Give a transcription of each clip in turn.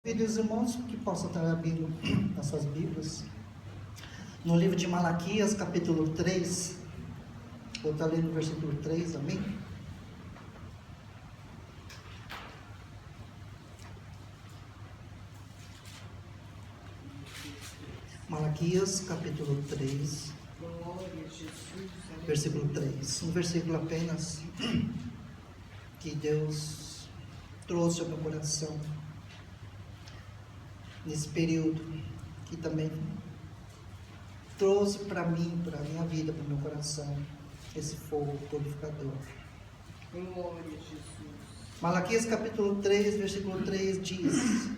Queridos irmãos, que possam estar abrindo as suas Bíblias no livro de Malaquias, capítulo 3, vou estar lendo o versículo 3, amém? Malaquias, capítulo 3, versículo 3, um versículo apenas que Deus trouxe ao meu coração nesse período, que também trouxe para mim, para a minha vida, para o meu coração, esse fogo purificador. Glória a Jesus. Malaquias capítulo 3, versículo 3 diz: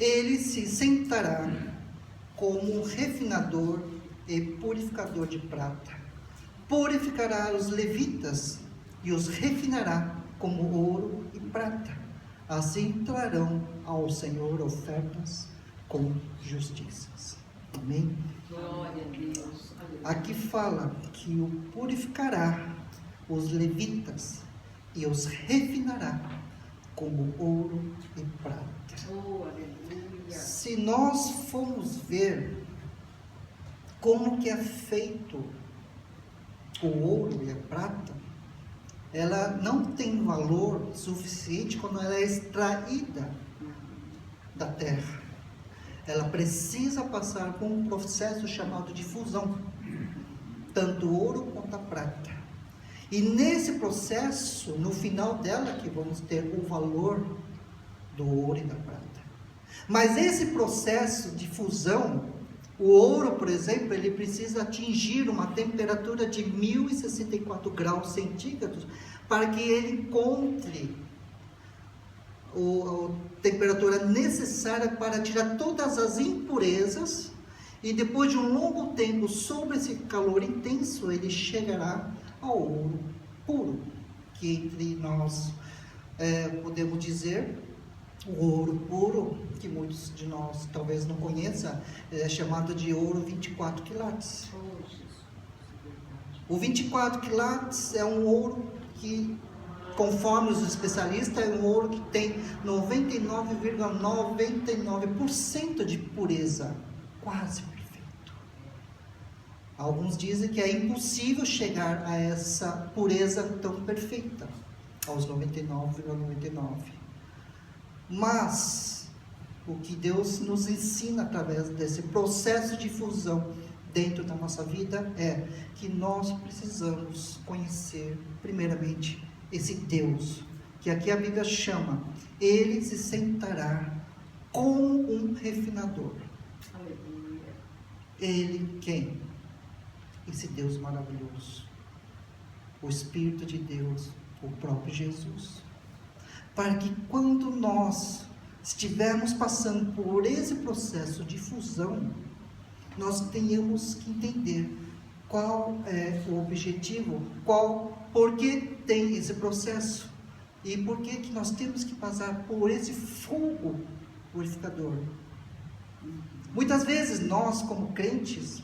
Ele se sentará como refinador e purificador de prata, purificará os levitas e os refinará como ouro e prata. Assim trarão ao Senhor ofertas com justiças. Amém? Glória a Deus. Aqui fala que o purificará os levitas e os refinará como ouro e prata. Oh, aleluia. Se nós formos ver como que é feito o ouro e a prata, ela não tem valor suficiente quando ela é extraída da terra. Ela precisa passar por um processo chamado de fusão, tanto o ouro quanto a prata. E nesse processo, no final dela, que vamos ter o valor do ouro e da prata. Mas esse processo de fusão, o ouro, por exemplo, ele precisa atingir uma temperatura de 1064 graus centígrados para que ele encontre a temperatura necessária para tirar todas as impurezas, e depois de um longo tempo sob esse calor intenso, ele chegará ao ouro puro, que entre nós podemos dizer, o ouro puro, que muitos de nós talvez não conheçam, é chamado de ouro 24 quilates. Oh, Jesus. O 24 quilates é um ouro que, conforme os especialistas, é um ouro que tem 99,99% de pureza, quase perfeito. Alguns dizem que é impossível chegar a essa pureza tão perfeita, aos 99,99%. Mas o que Deus nos ensina através desse processo de fusão dentro da nossa vida é que nós precisamos conhecer primeiramente esse Deus, que aqui a Bíblia chama, ele se sentará como um refinador. Aleluia. Ele quem? Esse Deus maravilhoso, o Espírito de Deus, o próprio Jesus. Para que quando nós estivermos passando por esse processo de fusão, nós tenhamos que entender qual é o objetivo, por que tem esse processo e por que nós temos que passar por esse fogo purificador. Muitas vezes nós, como crentes,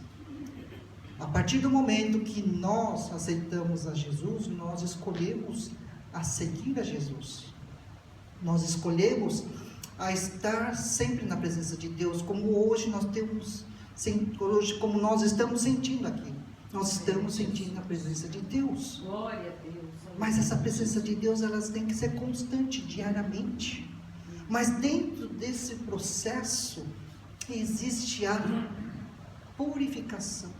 a partir do momento que nós aceitamos a Jesus, nós escolhemos a seguir a Jesus. Nós escolhemos a estar sempre na presença de Deus, como hoje nós temos, como nós estamos sentindo aqui. Nós estamos sentindo a presença de Deus. Glória a Deus. Mas essa presença de Deus, elas tem que ser constante, diariamente. Mas dentro desse processo, existe a purificação.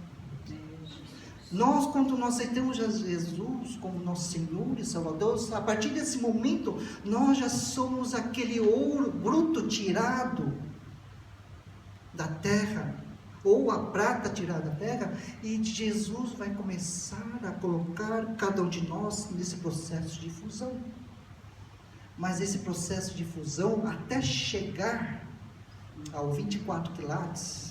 Nós, quando nós aceitamos a Jesus como nosso Senhor e Salvador, a partir desse momento, nós já somos aquele ouro bruto tirado da terra, ou a prata tirada da terra, e Jesus vai começar a colocar cada um de nós nesse processo de fusão. Mas esse processo de fusão, até chegar ao 24 quilates,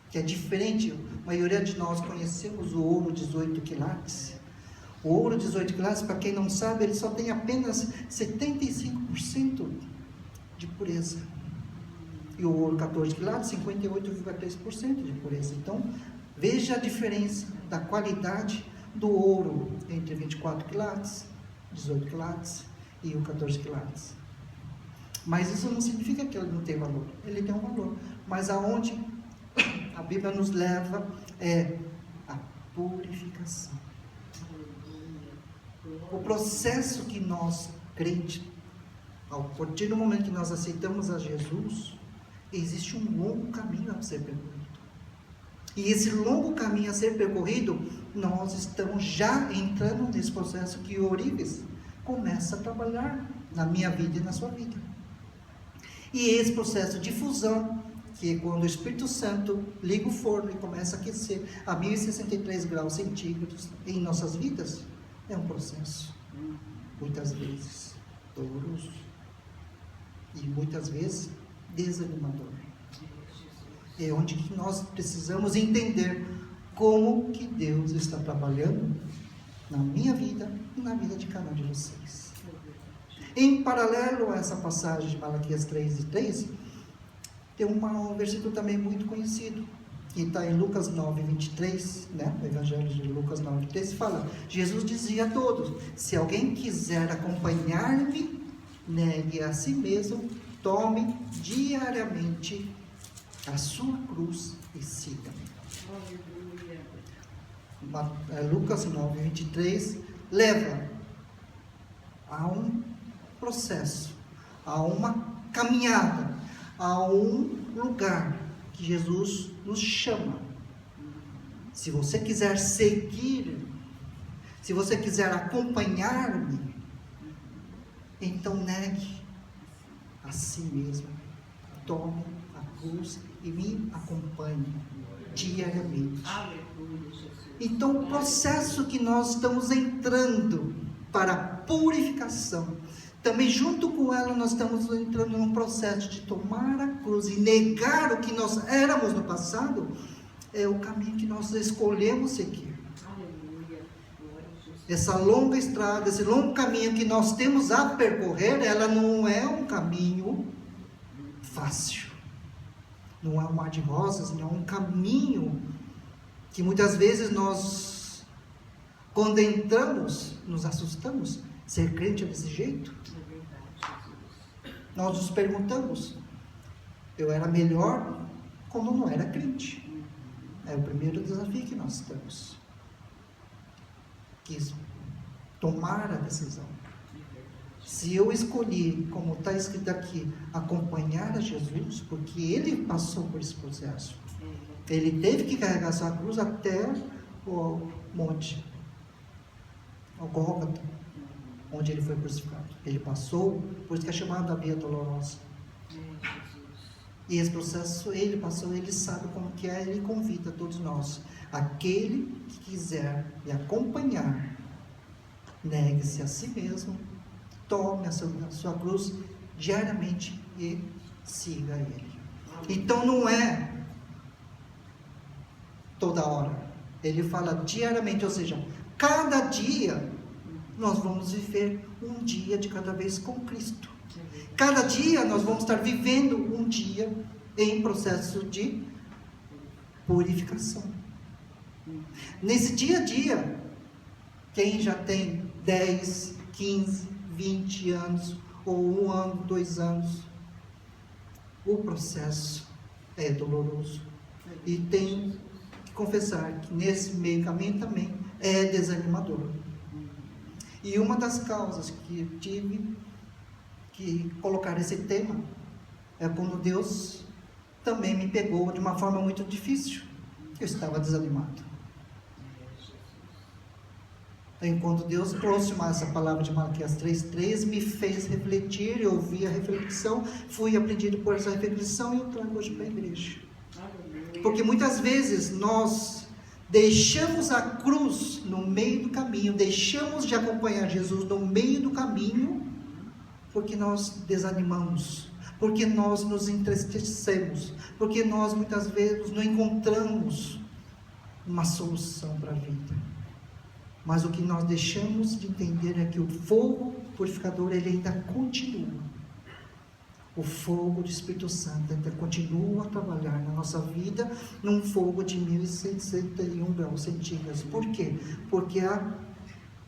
que é diferente, a maioria de nós conhecemos o ouro 18 quilates. O ouro 18 quilates, para quem não sabe, ele só tem apenas 75% de pureza. E o ouro 14 quilates, 58,3% de pureza. Então, veja a diferença da qualidade do ouro entre 24 quilates, 18 quilates e o 14 quilates. Mas isso não significa que ele não tem valor. Ele tem um valor. Mas aonde a Bíblia nos leva é a purificação. O processo que nós, crentes, a partir do momento que nós aceitamos a Jesus, existe um longo caminho a ser percorrido. E esse longo caminho a ser percorrido, nós estamos já entrando nesse processo que o Orives começa a trabalhar na minha vida e na sua vida. E esse processo de fusão, que é quando o Espírito Santo liga o forno e começa a aquecer a 1063 graus centígrados em nossas vidas, é um processo, muitas vezes, doloroso. E muitas vezes desanimador. É onde que nós precisamos entender como que Deus está trabalhando na minha vida e na vida de cada um de vocês. Em paralelo a essa passagem de Malaquias 3:3, tem um versículo também muito conhecido, que está em Lucas 9:23, né? O Evangelho de Lucas 9:23 fala: Jesus dizia a todos: se alguém quiser acompanhar-me, negue a si mesmo, tome diariamente a sua cruz e siga-me. Lucas 9:23 leva a um processo, a uma caminhada, a um lugar que Jesus nos chama. Se você quiser seguir, se você quiser acompanhar-me, então negue a si mesmo, tome a cruz e me acompanhe diariamente. Então, o processo que nós estamos entrando para a purificação, também junto com ela nós estamos entrando num processo de tomar a cruz e negar o que nós éramos no passado, é o caminho que nós escolhemos seguir. Essa longa estrada, esse longo caminho que nós temos a percorrer, ela não é um caminho fácil. Não é um mar de rosas, não é um caminho que muitas vezes nós, quando entramos, nos assustamos. Ser crente é desse jeito? Nós nos perguntamos, eu era melhor quando não era crente. É o primeiro desafio que nós temos. Quis tomar a decisão. Se eu escolhi, como está escrito aqui, acompanhar a Jesus, porque ele passou por esse processo, ele teve que carregar sua cruz até o monte, o Gólgota, onde ele foi crucificado. Ele passou, por isso que é chamado da Via Dolorosa. E esse processo ele passou, ele sabe como que é, ele convida todos nós. Aquele que quiser me acompanhar, negue-se a si mesmo, tome a sua cruz diariamente e siga ele. Então não é toda hora. Ele fala diariamente, ou seja, cada dia nós vamos viver um dia de cada vez com Cristo. Cada dia nós vamos estar vivendo um dia em processo de purificação. Nesse dia a dia, quem já tem 10, 15, 20 anos, ou 1 ano, 2 anos, o processo é doloroso. E tenho que confessar que nesse meio caminho também é desanimador. E uma das causas que eu tive que colocar esse tema é quando Deus também me pegou de uma forma muito difícil. Eu estava desanimado. Enquanto Deus trouxe essa palavra de Malaquias 3:3, me fez refletir, eu ouvi a reflexão, fui aprendido por essa reflexão e eu trago hoje para a igreja. Porque muitas vezes nós deixamos a cruz no meio do caminho, deixamos de acompanhar Jesus no meio do caminho, porque nós desanimamos, porque nós nos entristecemos, porque nós muitas vezes não encontramos uma solução para a vida. Mas o que nós deixamos de entender é que o fogo purificador ele ainda continua. O fogo do Espírito Santo ainda continua a trabalhar na nossa vida num fogo de 1061 graus centígrados. Por quê? Porque a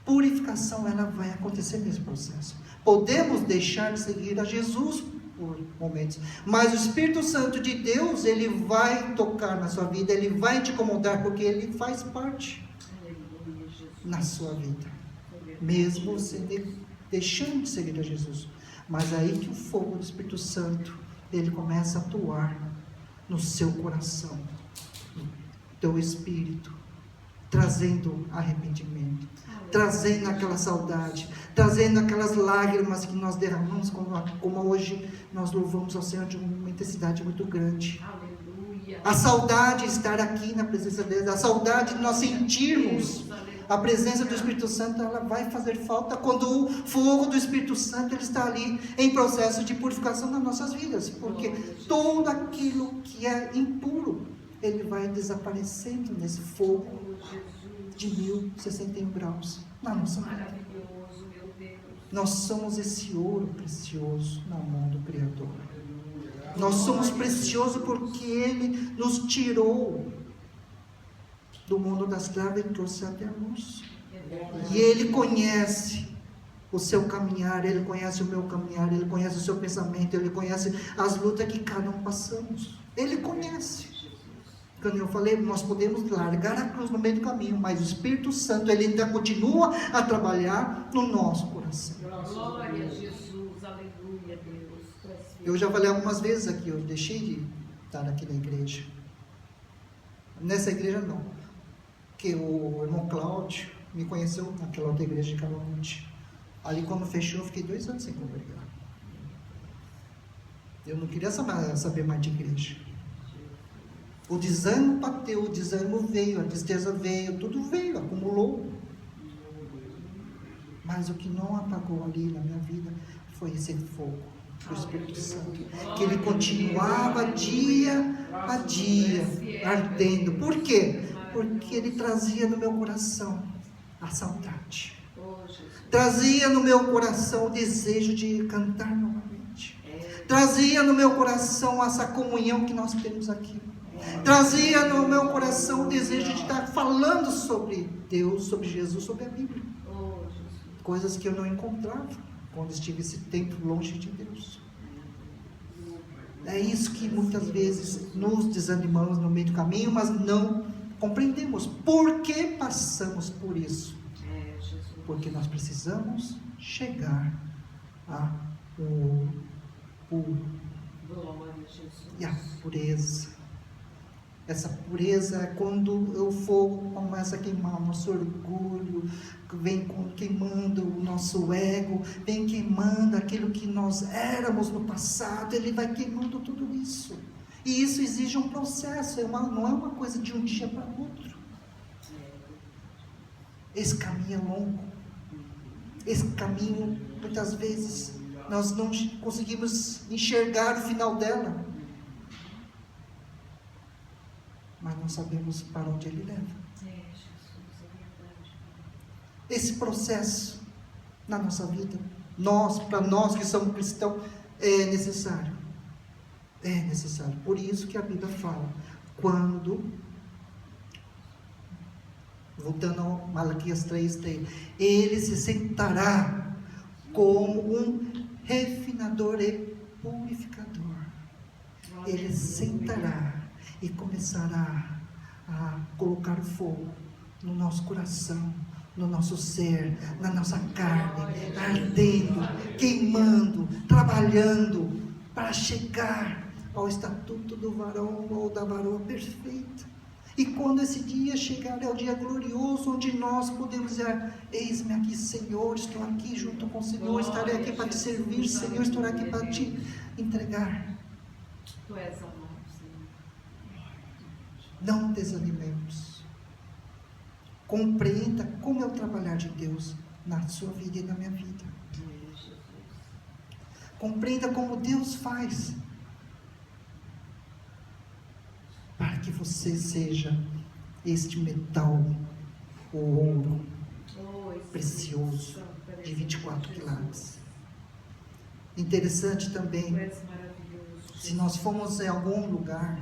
purificação ela vai acontecer nesse processo. Podemos deixar de seguir a Jesus por momentos. Mas o Espírito Santo de Deus, ele vai tocar na sua vida, ele vai te incomodar, porque ele faz parte Aleluia, Jesus. na sua vida. Mesmo você deixando de seguir a Jesus. Mas aí que o fogo do Espírito Santo, ele começa a atuar no seu coração, no teu espírito, trazendo arrependimento, trazendo aquela saudade, trazendo aquelas lágrimas que nós derramamos, como hoje nós louvamos ao Senhor de uma intensidade muito grande. Aleluia. A saudade de estar aqui na presença de Deus, a saudade de nós sentirmos a presença do Espírito Santo, ela vai fazer falta quando o fogo do Espírito Santo ele está ali em processo de purificação nas nossas vidas, porque tudo aquilo que é impuro, ele vai desaparecendo nesse fogo de 1061 graus na nossa vida. Maravilhoso, meu Deus. Nós somos esse ouro precioso na mão do Criador. Nós somos preciosos porque Ele nos tirou do mundo das trevas e trouxe até a luz. E Ele conhece o seu caminhar, Ele conhece o meu caminhar, Ele conhece o seu pensamento, Ele conhece as lutas que cada um passamos. Ele conhece. Quando eu falei, nós podemos largar a cruz no meio do caminho, mas o Espírito Santo, ele ainda continua a trabalhar no nosso coração. Glória a Jesus, aleluia, Deus. Eu já falei algumas vezes aqui, eu deixei de estar aqui na igreja. Nessa igreja não, porque o irmão Cláudio me conheceu naquela outra igreja de Cavalonte. Ali quando fechou, eu fiquei 2 anos sem congregar. Eu não queria saber mais de igreja. O desânimo bateu, o desânimo veio, a tristeza veio, tudo veio, acumulou. Mas o que não apagou ali na minha vida foi esse fogo do Espírito Santo, que ele continuava dia a dia ardendo. Por quê? Porque ele trazia no meu coração a saudade, trazia no meu coração o desejo de cantar novamente, trazia no meu coração essa comunhão que nós temos aqui. Trazia no meu coração o desejo de estar falando sobre Deus, sobre Jesus, sobre a Bíblia. Coisas que eu não encontrava quando estive esse tempo longe de Deus. É isso que muitas vezes nos desanimamos no meio do caminho, mas não compreendemos. Por que passamos por isso? Porque nós precisamos chegar ao ouro puro e a pureza. Essa pureza é quando o fogo começa a queimar o nosso orgulho, vem queimando o nosso ego, vem queimando aquilo que nós éramos no passado, ele vai queimando tudo isso. E isso exige um processo, não é uma coisa de um dia para o outro. Esse caminho é longo. Esse caminho, muitas vezes, nós não conseguimos enxergar o final dela. Mas não sabemos para onde ele leva. Esse processo na nossa vida, para nós que somos cristãos, é necessário. É necessário. Por isso que a Bíblia fala, voltando ao Malaquias 3:3, ele se sentará como um refinador e purificador. Ele sentará e começará a colocar fogo no nosso coração, no nosso ser, na nossa carne, ardendo, queimando, trabalhando, para chegar ao estatuto do varão ou da varoa perfeita. E quando esse dia chegar, é o dia glorioso, onde nós podemos dizer, eis-me aqui, Senhor, estou aqui junto com o Senhor, estarei aqui para te servir, Senhor, estarei aqui para te entregar. Tu és amado, Senhor. Não desanimemos. Compreenda como é o trabalhar de Deus na sua vida e na minha vida. Compreenda como Deus faz para que você seja este metal, o ouro precioso de 24 quilates. Interessante também, se nós formos em algum lugar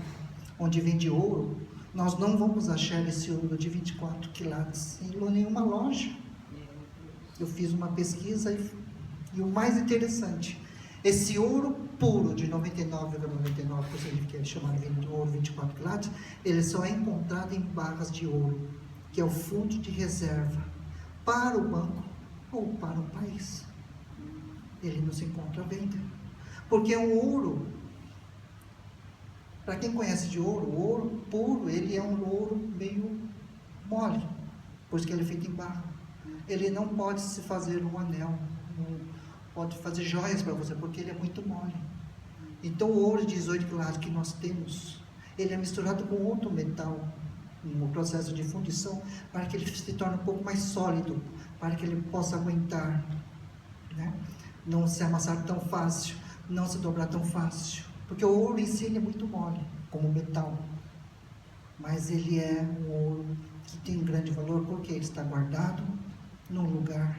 onde vende ouro, nós não vamos achar esse ouro de 24 quilates em nenhuma loja. Eu fiz uma pesquisa e o mais interessante Esse ouro puro de 99,99%, que é chamado de ouro 24 quilates, ele só é encontrado em barras de ouro, que é o fundo de reserva para o banco ou para o país. Ele não se encontra à venda. Porque o ouro, para quem conhece de ouro, o ouro puro, ele é um ouro meio mole, pois que ele é feito em barro. Ele não pode se fazer um anel, não pode fazer joias para você, porque ele é muito mole. Então o ouro de 18 quilates que nós temos, ele é misturado com outro metal, no processo de fundição, para que ele se torne um pouco mais sólido, para que ele possa aguentar, né? Não se amassar tão fácil, não se dobrar tão fácil, porque o ouro em si ele é muito mole, como metal, mas ele é um ouro que tem um grande valor, porque ele está guardado num lugar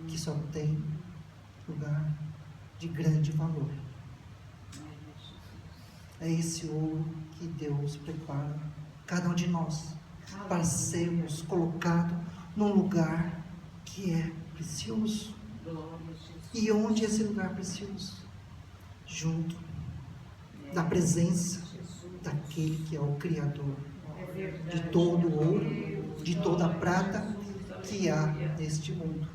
que só tem lugar de grande valor. É esse ouro que Deus prepara cada um de nós para sermos colocados num lugar que é precioso. E onde é esse lugar precioso? Junto da presença daquele que é o Criador de todo o ouro, de toda a prata que há neste mundo.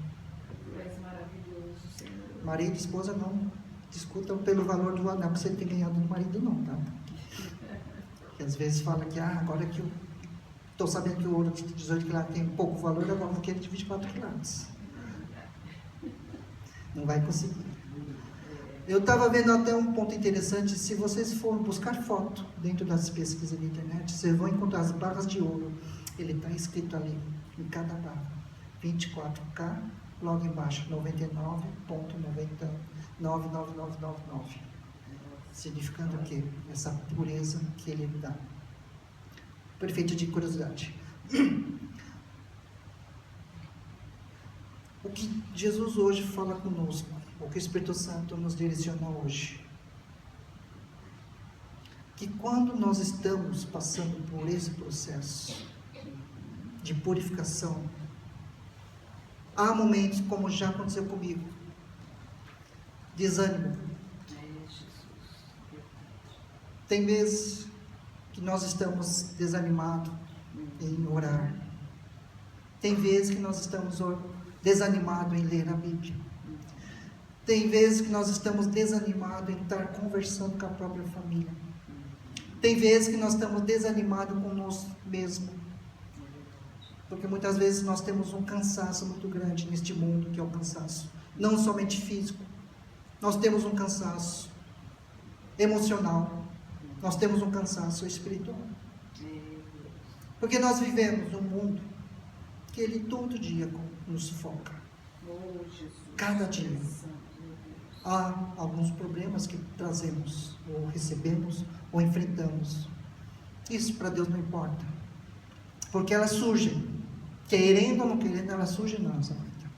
Marido e esposa não discutam pelo valor do anel que você tem ganhado no marido, não, tá? Porque às vezes fala que agora que eu estou sabendo que o ouro de 18 quilates tem pouco valor, agora vou querer de 24 quilates. Não vai conseguir. Eu estava vendo até um ponto interessante. Se vocês forem buscar foto dentro das pesquisas da internet, vocês vão encontrar as barras de ouro. Ele está escrito ali, em cada barra, 24K, logo embaixo, 99,99999. Significando o quê? Essa pureza que ele dá. Perfeito de curiosidade. O que Jesus hoje fala conosco, o que o Espírito Santo nos direciona hoje, que quando nós estamos passando por esse processo de purificação, há momentos, como já aconteceu comigo, desânimo. Tem vezes que nós estamos desanimados em orar. Tem vezes que nós estamos desanimados em ler a Bíblia. Tem vezes que nós estamos desanimados em estar conversando com a própria família. Tem vezes que nós estamos desanimados com nós mesmos. Porque muitas vezes nós temos um cansaço muito grande neste mundo, que é o cansaço, não somente físico. Nós temos um cansaço emocional. Nós temos um cansaço espiritual. Porque nós vivemos num mundo que ele todo dia nos sufoca. Cada dia. Há alguns problemas que trazemos, ou recebemos, ou enfrentamos. Isso para Deus não importa. Porque elas surgem. Querendo ou não querendo, elas surgem na nossa vida.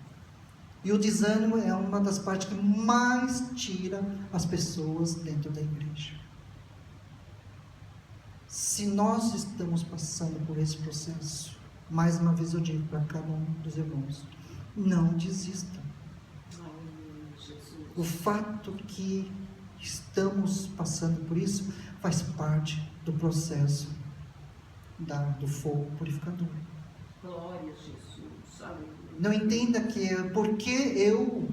E o desânimo é uma das partes que mais tira as pessoas dentro da igreja. Se nós estamos passando por esse processo, mais uma vez eu digo para cada um dos irmãos, não desista. O fato que estamos passando por isso faz parte do processo do fogo purificador. Glória a Jesus. Aleluia. Não entenda que porque eu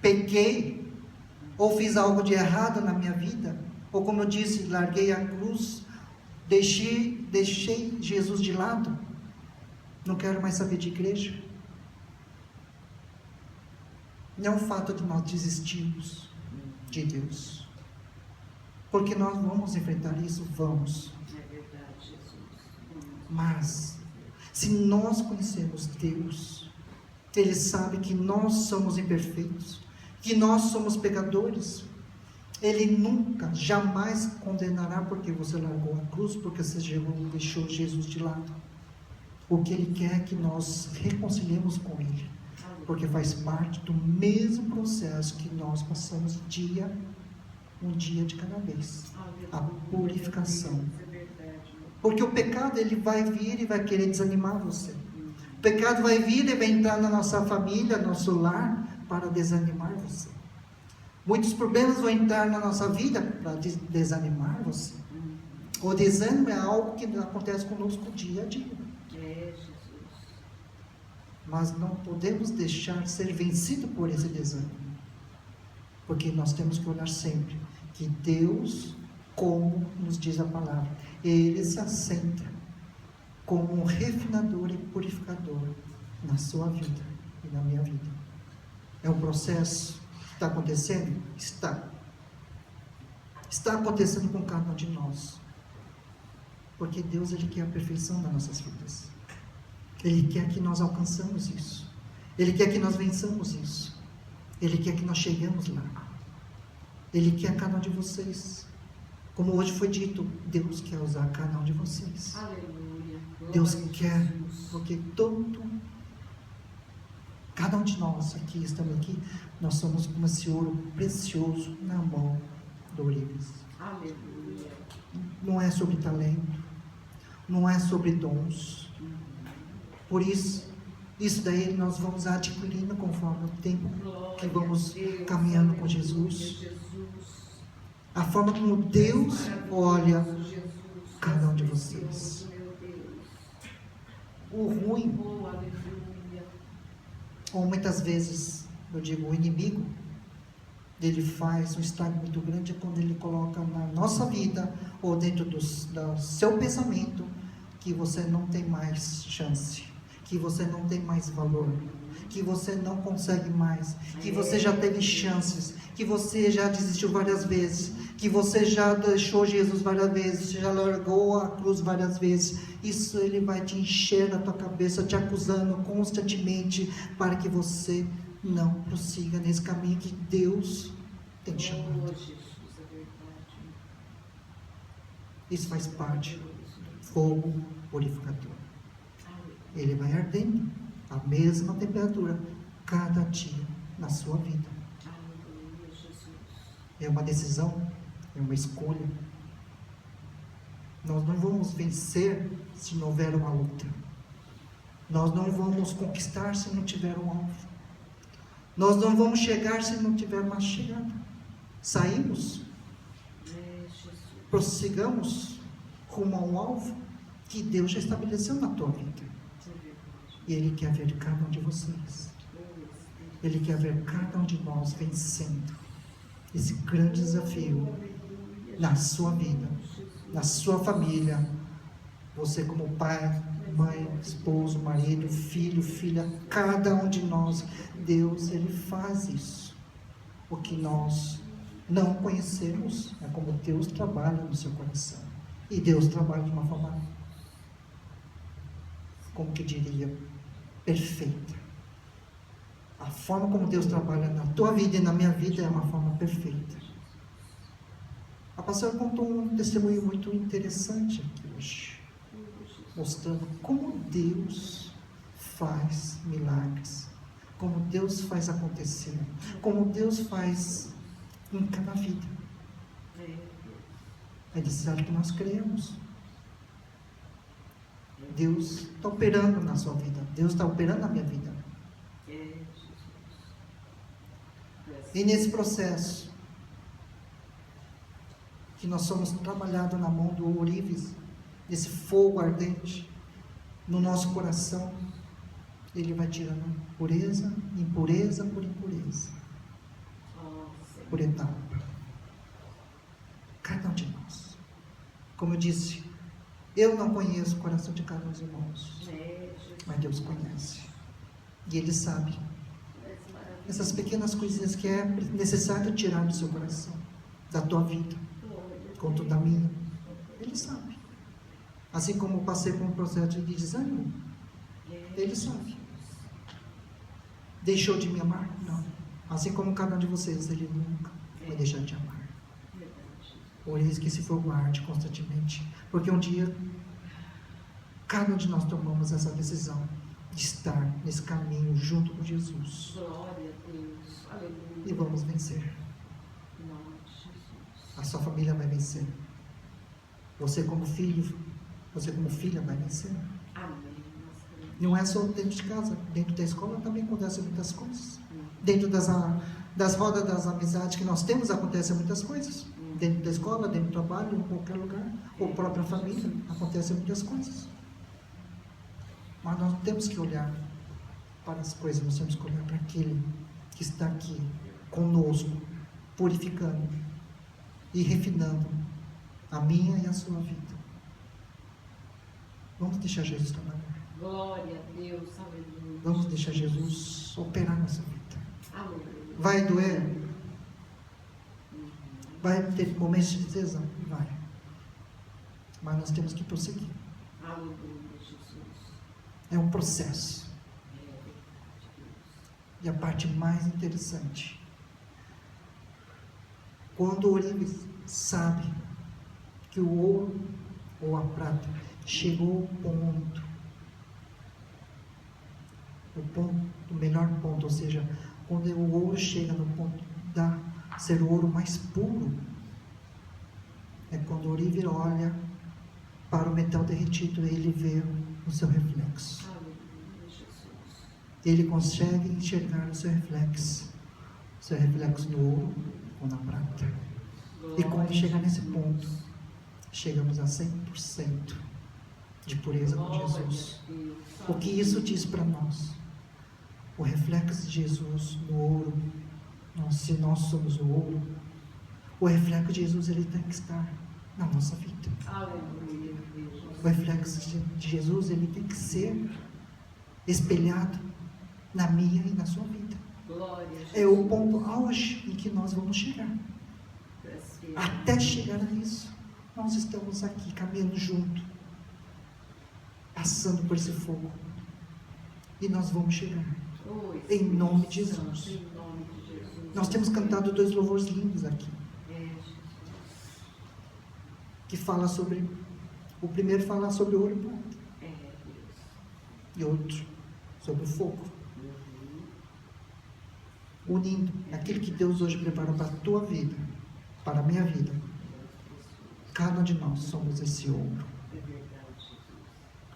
pequei ou fiz algo de errado na minha vida, ou como eu disse, larguei a cruz, deixei Jesus de lado, não quero mais saber de igreja. Não é o fato de nós desistirmos de Deus, porque nós vamos enfrentar isso, vamos. É verdade, Jesus. Mas se nós conhecemos Deus, Ele sabe que nós somos imperfeitos, que nós somos pecadores. Ele nunca, jamais condenará porque você largou a cruz, porque você deixou Jesus de lado. O que Ele quer é que nós reconciliemos com Ele, porque faz parte do mesmo processo que nós passamos um dia de cada vez, a purificação. Porque o pecado, ele vai vir e vai querer desanimar você. O pecado vai vir e vai entrar na nossa família, nosso lar, para desanimar você. Muitos problemas vão entrar na nossa vida para desanimar você. O desânimo é algo que acontece conosco dia a dia. Jesus. Mas não podemos deixar ser vencido por esse desânimo. Porque nós temos que olhar sempre que Deus, como nos diz a palavra, Ele se assenta como um refinador e purificador na sua vida e na minha vida. É um processo que está acontecendo? Está. Está acontecendo com cada um de nós. Porque Deus, Ele quer a perfeição das nossas vidas. Ele quer que nós alcançamos isso. Ele quer que nós vençamos isso. Ele quer que nós cheguemos lá. Ele quer cada um de vocês. Como hoje foi dito, Deus quer usar cada um de vocês. Aleluia. Deus Glória a quer, Jesus. porque cada um de nós aqui, estamos aqui, nós somos como esse ouro precioso na mão do Ourives. Aleluia. Não é sobre talento, não é sobre dons. Por isso daí nós vamos adquirindo conforme o tempo que vamos caminhando com Jesus. A forma como Deus olha cada um de vocês. O ruim, ou muitas vezes, eu digo, o inimigo, ele faz um estrago muito grande quando ele coloca na nossa vida, ou dentro do seu pensamento, que você não tem mais chance, que você não tem mais valor, que você não consegue mais, que você já teve chances, que você já desistiu várias vezes, que você já deixou Jesus várias vezes, já largou a cruz várias vezes. Isso ele vai te encher na tua cabeça, te acusando constantemente, para que você não prossiga nesse caminho que Deus tem te chamado. Isso faz parte. Fogo purificador. Ele vai ardendo a mesma temperatura cada dia na sua vida. É uma decisão, é uma escolha. Nós não vamos vencer se não houver uma luta. Nós não vamos conquistar se não tiver um alvo. Nós não vamos chegar se não tiver uma chegada. Saímos, prossigamos rumo a um alvo que Deus já estabeleceu na tua vida. E Ele quer ver cada um de vocês. Ele quer ver cada um de nós vencendo esse grande desafio na sua vida, na sua família. Você como pai, mãe, esposo, marido, filho, filha, cada um de nós, Deus, Ele faz isso. O que nós não conhecemos é como Deus trabalha no seu coração. E Deus trabalha de uma forma, como que diria, perfeita. A forma como Deus trabalha na tua vida e na minha vida é uma forma perfeita. A pastora contou um testemunho muito interessante aqui hoje, mostrando como Deus faz milagres, como Deus faz acontecer, como Deus faz em cada vida. É necessário que nós cremos. Deus está operando na sua vida, Deus está operando na minha vida. E nesse processo, que nós somos trabalhados na mão do ourives, desse fogo ardente, no nosso coração, Ele vai tirando pureza, impureza por impureza, por etapa. Cada um de nós. Como eu disse, eu não conheço o coração de cada um dos irmãos, mas Deus conhece. E Ele sabe essas pequenas coisinhas que é necessário tirar do seu coração, da tua vida, quanto da minha. Ele sabe. Assim como eu passei por um processo de desânimo, Ele sabe. Deixou de me amar? Não. Assim como cada um de vocês, Ele nunca vai deixar de amar. Por isso que esse fogo arde constantemente. Porque um dia, cada um de nós tomamos essa decisão de estar nesse caminho junto com Jesus. Glória a Deus. Aleluia. E vamos vencer. A sua família vai vencer. Você como filho, você como filha vai vencer. Amém. Não é só dentro de casa, dentro da escola também acontecem muitas coisas. Dentro das rodas das amizades que nós temos, acontecem muitas coisas. Dentro da escola, dentro do trabalho, em qualquer lugar, ou própria família, acontecem muitas coisas. Mas nós temos que olhar para as coisas, nós temos que olhar para aquele que está aqui conosco, purificando e refinando a minha e a sua vida. Vamos deixar Jesus trabalhar. Glória a Deus, aleluia. Vamos deixar Jesus operar nossa vida. Aleluia. Vai doer? Vai ter momentos de tristeza? Vai. Mas nós temos que prosseguir. Aleluia, Jesus. É um processo. É verdade, Deus. E a parte mais interessante, quando o Orives sabe que o ouro ou a prata chegou ao ponto, o melhor ponto, ou seja, quando o ouro chega no ponto da ser o ouro mais puro, é quando o Orives olha para o metal derretido e ele vê o seu reflexo. Aleluia, Jesus. Ele consegue enxergar o seu reflexo no ouro ou na prata. E quando chegar nesse ponto, chegamos a 100% de pureza com Jesus. O que isso diz para nós? O reflexo de Jesus no ouro, se nós somos o ouro, o reflexo de Jesus ele tem que estar na nossa vida. Aleluia, Jesus. O reflexo de Jesus ele tem que ser espelhado na minha e na sua vida. Glória a Jesus. É o ponto auge em que nós vamos chegar. Para ser. Até chegar a isso, nós estamos aqui caminhando junto, passando por esse fogo, e nós vamos chegar. Oh, Em nome de Espírito Jesus. Santo, em nome de Jesus. Nós temos cantado 2 louvores lindos aqui, É, Jesus. que fala sobre, o primeiro fala sobre o ouro e prata, É, Deus. e outro sobre o fogo, unindo aquilo que Deus hoje preparou para a tua vida, para a minha vida. Cada um de nós somos esse ouro, É verdade, Jesus.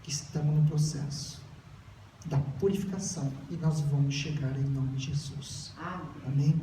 que estamos no processo da purificação, e nós vamos chegar em nome de Jesus. Amém. Amém?